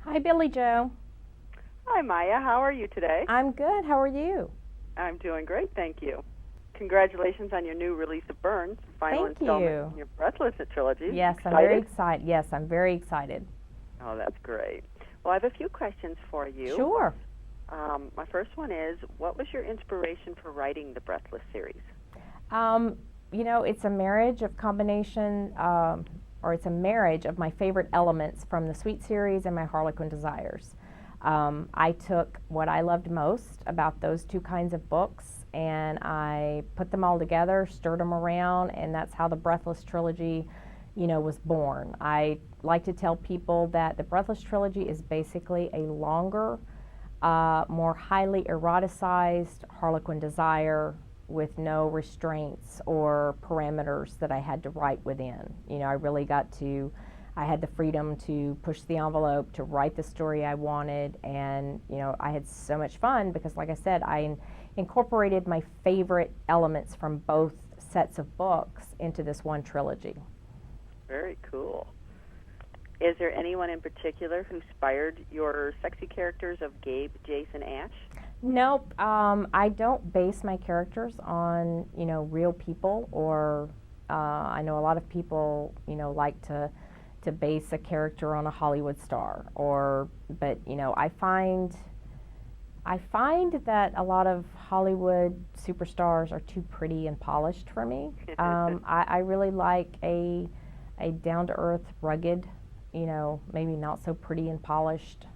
Hi, Billy Joe. Hi, Maya. How are you today? I'm good. How are you? I'm doing great, thank you. Congratulations on your new release of Burns, final Thank installment you. in your Breathless trilogy. Yes, I'm very Excited? excited. Yes, I'm very excited. Oh, that's great. Well, I have a few questions for you. Sure. My first one is, what was your inspiration for writing the Breathless series? Um, it's a marriage of combination, or it's a marriage of my favorite elements from the Sweet series and my Harlequin Desires. I took what I loved most about those two kinds of books and I put them all together, stirred them around, and that's how the Breathless trilogy, was born. I like to tell people that the Breathless trilogy is basically a longer, more highly eroticized Harlequin Desire with no restraints or parameters that I had to write within. I really I had the freedom to push the envelope, to write the story I wanted, and, I had so much fun because, like I said, I incorporated my favorite elements from both sets of books into this one trilogy. Very cool. Is there anyone in particular who inspired your sexy characters of Gabe, Jace, and Ash? Nope. I don't base my characters on, real people or I know a lot of people, like to base a character on a Hollywood star but, I find that a lot of Hollywood superstars are too pretty and polished for me. I really like a down to earth, rugged, maybe not so pretty and polished.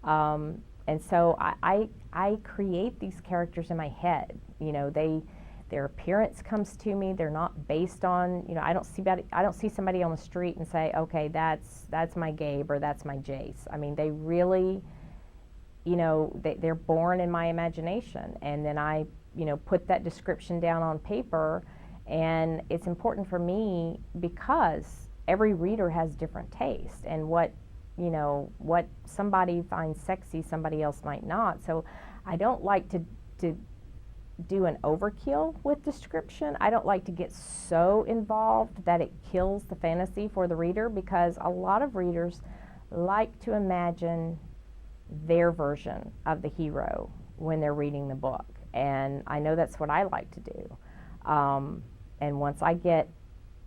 And so I create these characters in my head. Their appearance comes to me. They're not based on, I don't see somebody on the street and say, okay, that's my Gabe or that's my Jace. I mean, they really, they're born in my imagination, and then I, put that description down on paper. And it's important for me because every reader has different taste, and what somebody finds sexy, somebody else might not. So I don't like to do an overkill with description. I don't like to get so involved that it kills the fantasy for the reader, because a lot of readers like to imagine their version of the hero when they're reading the book. And I know that's what I like to do. And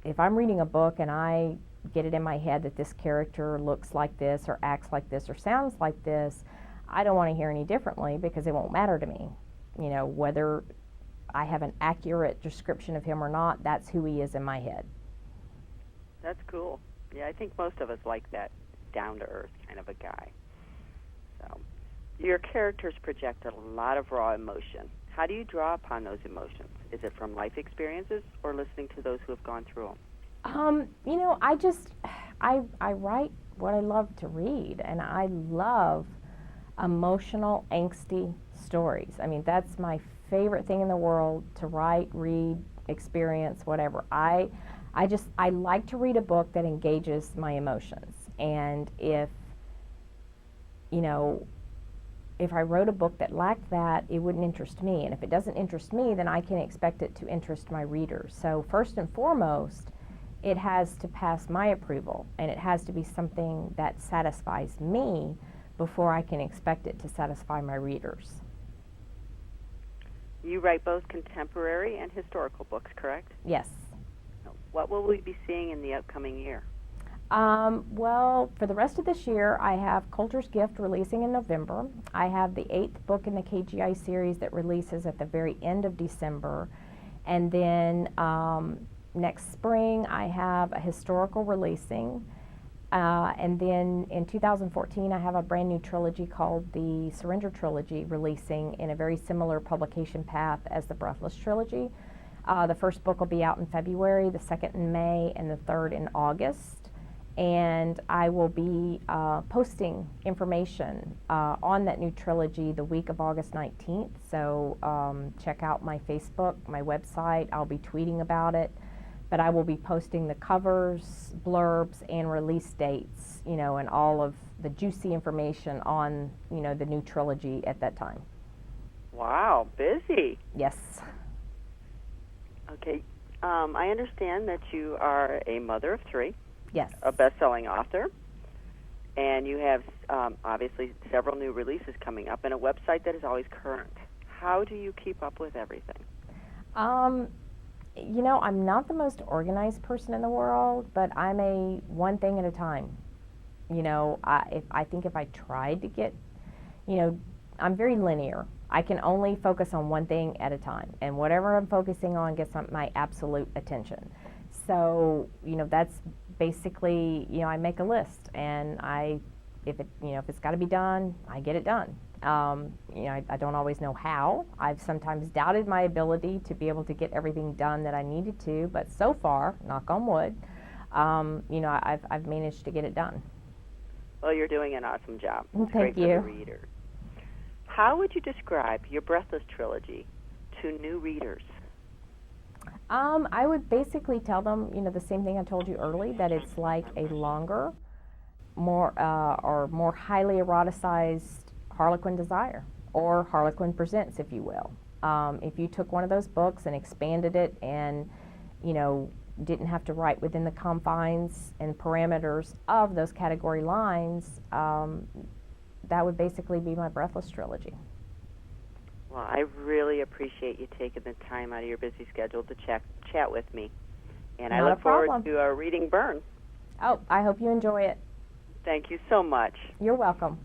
if I'm reading a book and I get it in my head that this character looks like this or acts like this or sounds like this, I don't want to hear any differently, because it won't matter to me. Whether I have an accurate description of him or not, that's who he is in my head. That's cool. Yeah, I think most of us like that down-to-earth kind of a guy. So, your characters project a lot of raw emotion. How do you draw upon those emotions? Is it from life experiences or listening to those who have gone through them? I write what I love to read, and I love emotional, angsty stories. I mean, that's my favorite thing in the world, to write, read, experience, whatever. I like to read a book that engages my emotions. And you know, if I wrote a book that lacked that, it wouldn't interest me. And if it doesn't interest me, then I can expect it to interest my readers. So first and foremost, it has to pass my approval, and it has to be something that satisfies me before I can expect it to satisfy my readers. You write both contemporary and historical books, correct? Yes. What will we be seeing in the upcoming year? Well, for the rest of this year, I have Coulter's Gift releasing in November. I have the 8th book in the KGI series that releases at the very end of December. And then next spring, I have a historical releasing. And then in 2014, I have a brand new trilogy called the Surrender Trilogy releasing in a very similar publication path as the Breathless Trilogy. The first book will be out in February, the second in May, and the third in August. And I will be posting information on that new trilogy the week of August 19th. So check out my Facebook, my website. I'll be tweeting about it. But I will be posting the covers, blurbs, and release dates, and all of the juicy information on, the new trilogy at that time. Wow, busy. Yes. Okay. I understand that you are a mother of 3. Yes. A best-selling author, and you have obviously several new releases coming up and a website that is always current. How do you keep up with everything? You know, I'm not the most organized person in the world, but I'm a one thing at a time. You know, I think if I tried to get, you know, I'm very linear. I can only focus on one thing at a time, and whatever I'm focusing on gets my absolute attention. So, you know, that's basically, you know, I make a list, and if it's got to be done, I get it done. You know, I don't always know how. I've sometimes doubted my ability to be able to get everything done that I needed to, but so far, knock on wood, you know, I've managed to get it done. Well, you're doing an awesome job. It's Thank great you. for the reader. How would you describe your Breathless trilogy to new readers? I would basically tell them, you know, the same thing I told you early, that it's like a longer, more highly eroticized Harlequin Desire, or Harlequin Presents, if you will. If you took one of those books and expanded it, and you know, didn't have to write within the confines and parameters of those category lines, that would basically be my Breathless trilogy. Well, I really appreciate you taking the time out of your busy schedule to chat with me. And I Not a look forward problem. to reading Burn. Oh, I hope you enjoy it. Thank you so much. You're welcome.